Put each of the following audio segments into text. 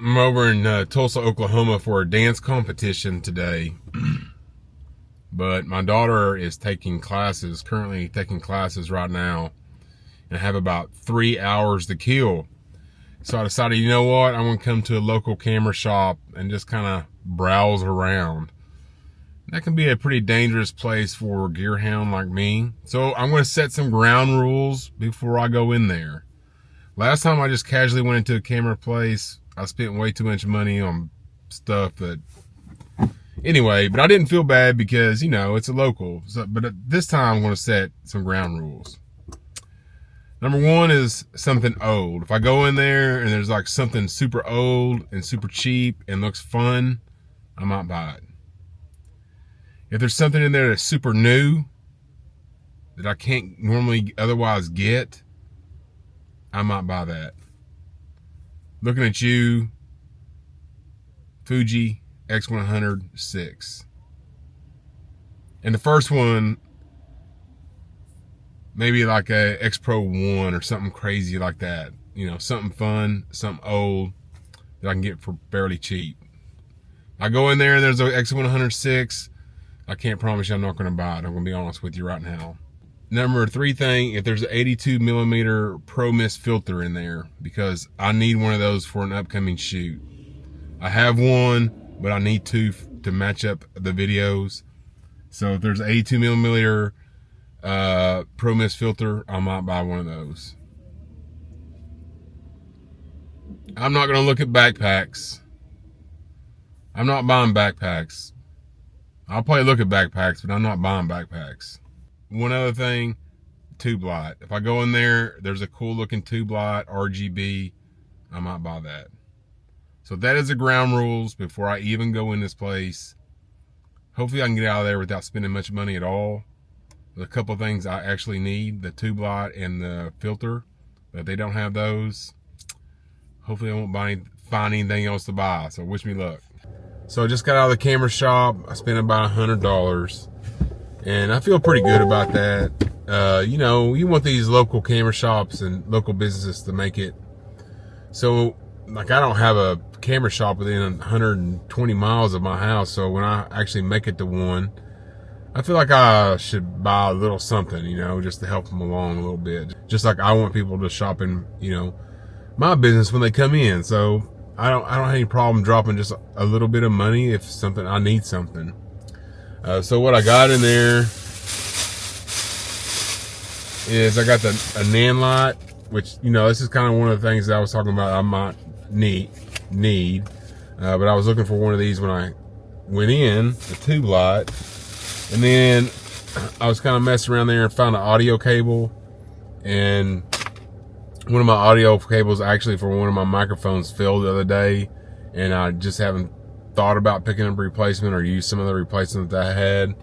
I'm over in Tulsa, Oklahoma for a dance competition today. But my daughter is currently taking classes right now, and I have about 3 hours to kill. So I decided, you know what? I'm going to come to a local camera shop and just kind of browse around. That can be a pretty dangerous place for a gear hound like me. So I'm going to set some ground rules before I go in there. Last time I just casually went into a camera place, I spent way too much money on stuff that... Anyway, but I didn't feel bad because, it's a local. But this time I'm going to set some ground rules. Number one is something old. If I go in there and there's like something super old and super cheap and looks fun, I might buy it. If there's something in there that's super new that I can't normally otherwise get, I might buy that. Looking at you, Fuji X100 6. And the first one, maybe like a X Pro 1 or something crazy like that. Something fun, something old that I can get for fairly cheap. I go in there and there's a X100 6. I can't promise you I'm not going to buy it. I'm going to be honest with you right now. Number 3 thing, if there's an 82 millimeter Pro Mist filter in there, because I need one of those for an upcoming shoot. I have one, but I need two to match up the videos. So if there's an 82 millimeter Pro Mist filter, I might buy one of those. I'm not going to look at backpacks. I'm not buying backpacks. I'll probably look at backpacks, but I'm not buying backpacks. One other thing, tube light. If I go in there, there's a cool looking tube light, RGB, I might buy that. So that is the ground rules before I even go in this place. Hopefully I can get out of there without spending much money at all. There's a couple of things I actually need, the tube light and the filter. But if they don't have those, hopefully I won't find anything else to buy. So wish me luck. So I just got out of the camera shop. I spent about $100. And I feel pretty good about that. You want these local camera shops and local businesses to make it. So, like, I don't have a camera shop within 120 miles of my house. So when I actually make it to one, I feel like I should buy a little something, just to help them along a little bit. Just like I want people to shop in, my business when they come in. So I don't have any problem dropping just a little bit of money if I need something. So what I got in there is I got a Nan light, which, this is kind of one of the things that I was talking about I might need. But I was looking for one of these when I went in, the tube light. And then I was kind of messing around there and found an audio cable. And one of my audio cables actually for one of my microphones failed the other day. And I just haven't thought about picking up a replacement or use some of the replacement that I had.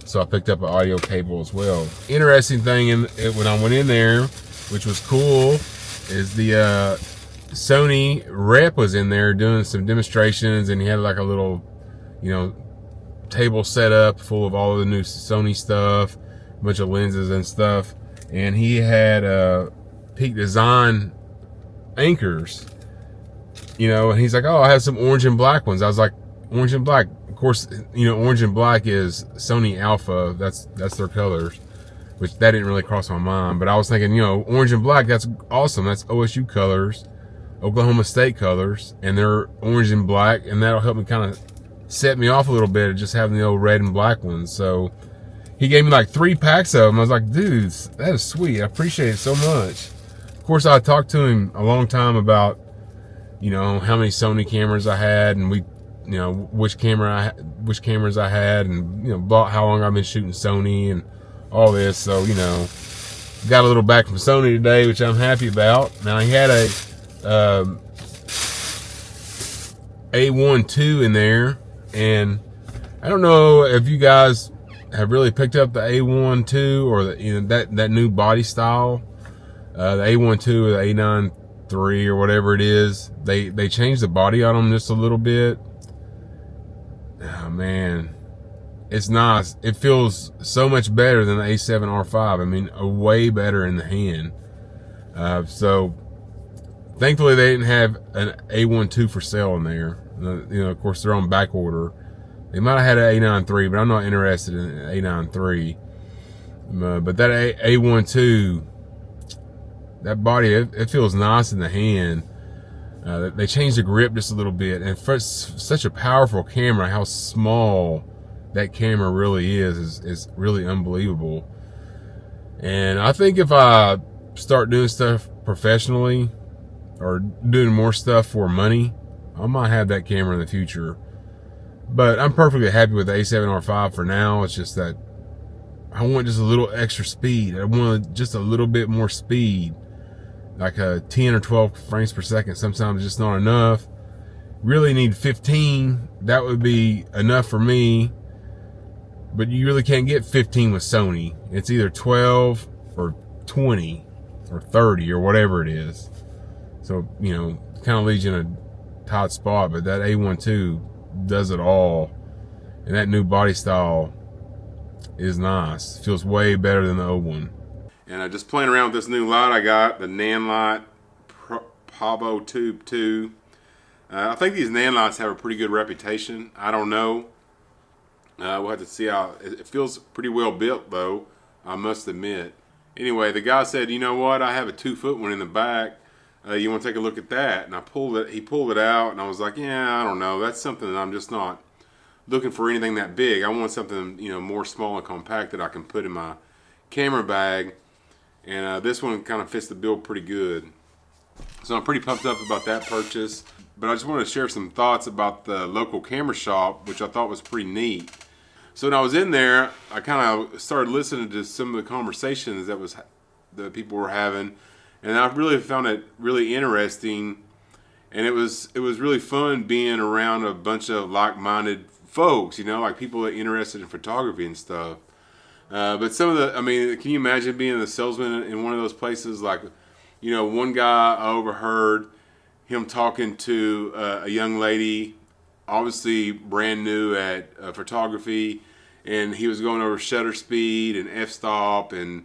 So I picked up an audio cable as well. Interesting thing when I went in there, which was cool, is the Sony rep was in there doing some demonstrations, and he had like a little, table set up full of all of the new Sony stuff, a bunch of lenses and stuff. And he had Peak Design anchors. And he's like, oh, I have some orange and black ones. I was like, orange and black. Of course, orange and black is Sony Alpha. That's their colors, which that didn't really cross my mind. But I was thinking, orange and black, that's awesome. That's OSU colors, Oklahoma State colors, and they're orange and black, and that'll help me kind of set me off a little bit of just having the old red and black ones. So he gave me like 3 packs of them. I was like, dude, that is sweet. I appreciate it so much. Of course, I talked to him a long time about, how many Sony cameras I had, and which cameras I had, and about how long I've been shooting Sony and all this. So got a little back from Sony today, which I'm happy about. Now he had a A1 II in there, and I don't know if you guys have really picked up the A1 II or that new body style, the A1 II or the A9 III or whatever it is. They changed the body on them just a little bit. Oh man, it's nice. It feels so much better than the A7R5. I mean, way better in the hand. So Thankfully, they didn't have an A12 for sale in there. Of course, they're on back order. They might have had an A93, but I'm not interested in an A93. But that A12, that body, it feels nice in the hand. They changed the grip just a little bit, and for such a powerful camera, how small that camera really is really unbelievable. And I think if I start doing stuff professionally or doing more stuff for money, I might have that camera in the future. But I'm perfectly happy with the A7R5 for now. It's just that I want just a little extra speed. I want just a little bit more speed, like a 10 or 12 frames per second. Sometimes just not enough. Really need 15. That would be enough for me. But you really can't get 15 with Sony. It's either 12 or 20 or 30 or whatever it is. So, kind of leaves you in a tight spot. But that A12 does it all. And that new body style is nice. Feels way better than the old one. And I just playing around with this new light I got, the Nanlite Pavo Tube 2. I think these Nanlites have a pretty good reputation. I don't know. We'll have to see how it feels. Pretty well built though, I must admit. Anyway, the guy said, you know what, I have a 2-foot one in the back. You want to take a look at that? And he pulled it out, and I was like, yeah, I don't know. That's something that I'm just not looking for anything that big. I want something, more small and compact that I can put in my camera bag. And this one kind of fits the bill pretty good. So I'm pretty pumped up about that purchase. But I just wanted to share some thoughts about the local camera shop, which I thought was pretty neat. So when I was in there, I kind of started listening to some of the conversations that people were having, and I really found it really interesting. And it was really fun being around a bunch of like-minded folks, like people that are interested in photography and stuff. But can you imagine being a salesman in one of those places? Like, one guy I overheard him talking to a young lady, obviously brand new at photography, and he was going over shutter speed and f-stop, and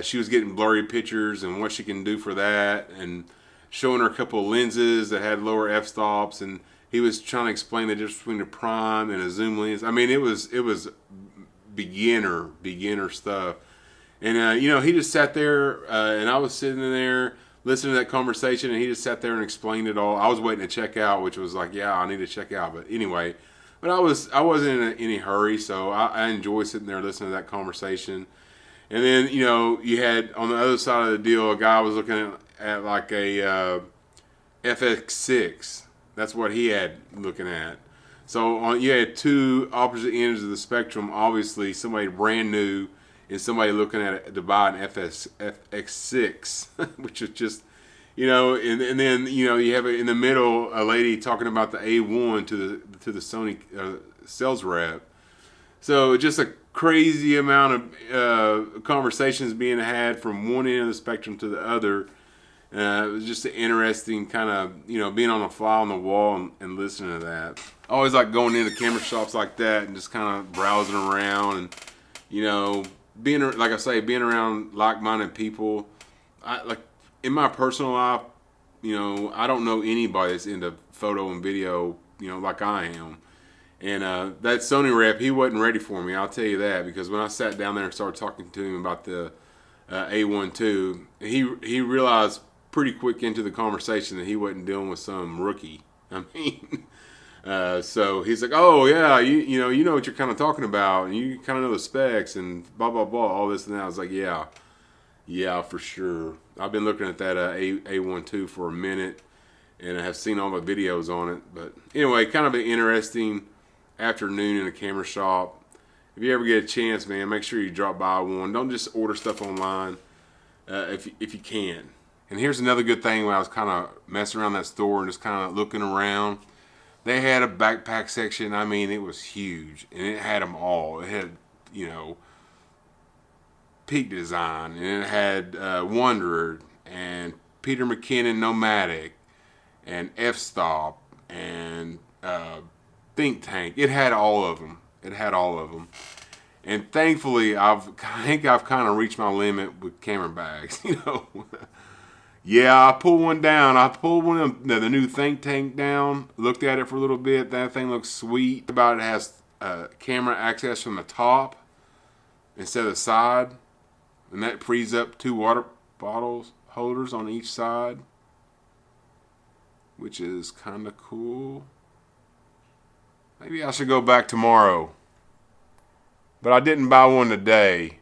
she was getting blurry pictures and what she can do for that, and showing her a couple of lenses that had lower f-stops, and he was trying to explain the difference between a prime and a zoom lens. I mean, it was beginner stuff. And he just sat there, and I was sitting in there listening to that conversation, and he just sat there and explained it all. I was waiting to check out, which was like, yeah, I need to check out. But anyway, I wasn't in any hurry, so I enjoyed sitting there listening to that conversation. And then you had on the other side of the deal, a guy was looking at like a FX6. That's what he had looking at. So you had two opposite ends of the spectrum. Obviously, somebody brand new and somebody looking at it to buy an FX6, which is just, and then you have in the middle a lady talking about the A1 to the Sony sales rep. So just a crazy amount of conversations being had from one end of the spectrum to the other. It was just an interesting kind of, being on a fly on the wall and listening to that. I always like going into camera shops like that and just kind of browsing around and, being, like I say, being around like-minded people. Like in my personal life, I don't know anybody that's into photo and video, like I am. And that Sony rep, he wasn't ready for me, I'll tell you that, because when I sat down there and started talking to him about the A12, he realized pretty quick into the conversation that he wasn't dealing with some rookie. I mean, so he's like, oh yeah, you know what you're kind of talking about, and you kind of know the specs and blah blah blah, all this and that. I was like, yeah, for sure. I've been looking at that A12 for a minute, and I have seen all the videos on it. But anyway, kind of an interesting afternoon in a camera shop. If you ever get a chance, man, make sure you drop by one. Don't just order stuff online if you can. And here's another good thing when I was kind of messing around that store and just kind of looking around. They had a backpack section. I mean, it was huge, and it had them all. It had, Peak Design, and it had Wanderer and Peter McKinnon Nomadic and F-Stop and Think Tank. It had all of them. And thankfully, I think I've kind of reached my limit with camera bags, Yeah, I pulled one down. I pulled one of the new Think Tank down. Looked at it for a little bit. That thing looks sweet. About it has camera access from the top instead of the side, and that frees up 2 water bottles holders on each side, which is kind of cool. Maybe I should go back tomorrow, but I didn't buy one today.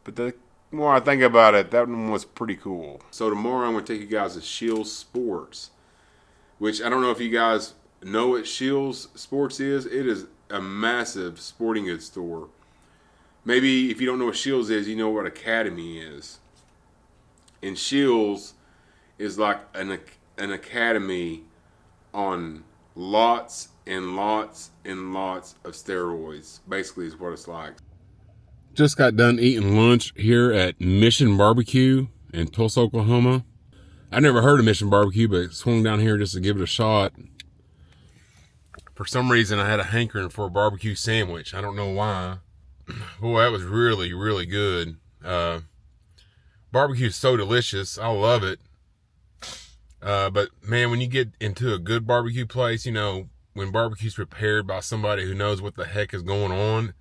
But the more I think about it, that one was pretty cool. So tomorrow I'm going to take you guys to Scheels Sports, which I don't know if you guys know what Scheels Sports is. It is a massive sporting goods store. Maybe if you don't know what Scheels is, you know what Academy is. And Scheels is like an academy on lots and lots and lots of steroids. Basically is what it's like. Just got done eating lunch here at Mission Barbecue in Tulsa, Oklahoma. I never heard of Mission Barbecue, but swung down here just to give it a shot. For some reason, I had a hankering for a barbecue sandwich. I don't know why. Boy, that was really, really good. Barbecue is so delicious. I love it. But man, when you get into a good barbecue place, you know, when barbecue's prepared by somebody who knows what the heck is going on,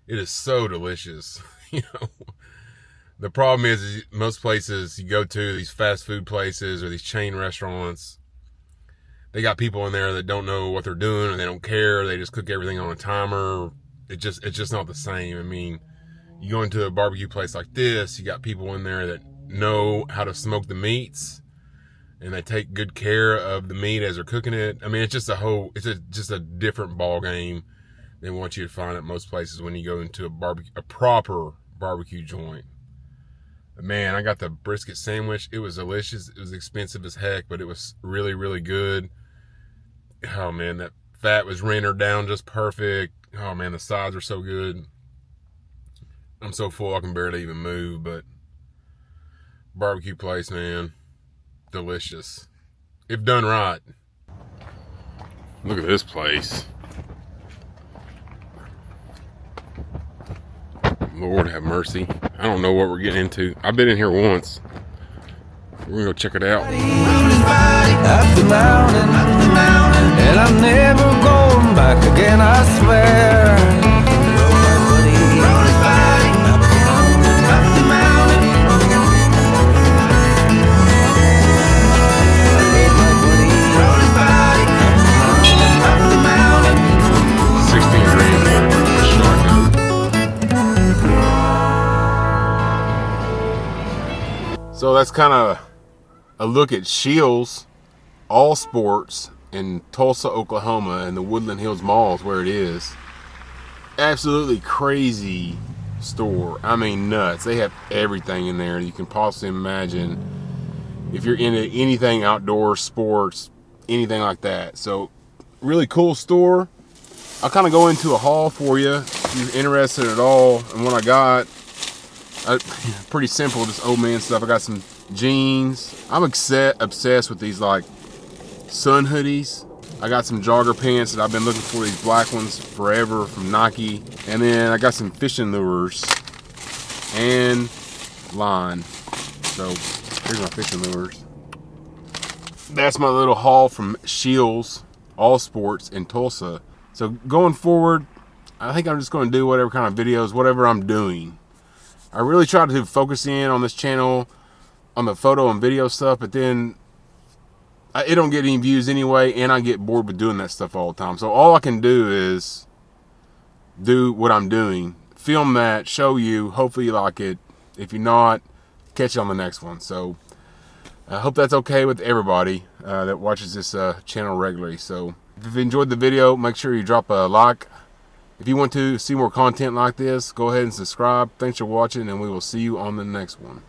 it is so delicious. You know, the problem is most places you go to, these fast food places or these chain restaurants, they got people in there that don't know what they're doing and they don't care. They just cook everything on a timer. It's just not the same. I mean, you go into a barbecue place like this, you got people in there that know how to smoke the meats and they take good care of the meat as they're cooking it. I mean, it's just just a different ball game than what you'd find at most places when you go into a proper barbecue joint. But man, I got the brisket sandwich. It was delicious. It was expensive as heck, but it was really, really good. Oh man, that fat was rendered down just perfect. Oh man, the sides were so good. I'm so full I can barely even move, but barbecue place, man, delicious. If done right. Look at this place. Lord have mercy. I don't know what we're getting into. I've been in here once. We're gonna go check it out. And I'm never going back again, I swear. So that's kind of a look at Scheels All Sports in Tulsa, Oklahoma, and the Woodland Hills Mall is where it is. Absolutely crazy store. I mean, nuts. They have everything in there you can possibly imagine if you're into anything outdoor, sports, anything like that. So, really cool store. I'll kind of go into a haul for you if you're interested at all in what I got. Pretty simple, just old man stuff. I got some jeans. I'm obsessed with these like sun hoodies. I got some jogger pants that I've been looking for, these black ones forever from Nike. And then I got some fishing lures and line. So here's my fishing lures. That's my little haul from Scheels All Sports in Tulsa. So going forward, I think I'm just going to do whatever kind of videos, whatever I'm doing. I really try to focus in on this channel on the photo and video stuff, but then it don't get any views anyway, and I get bored with doing that stuff all the time. So all I can do is do what I'm doing, film that, show you, hopefully you like it. If you're not, catch you on the next one. So I hope that's okay with everybody that watches this channel regularly. So if you enjoyed the video, make sure you drop a like. If you want to see more content like this, go ahead and subscribe. Thanks for watching, and we will see you on the next one.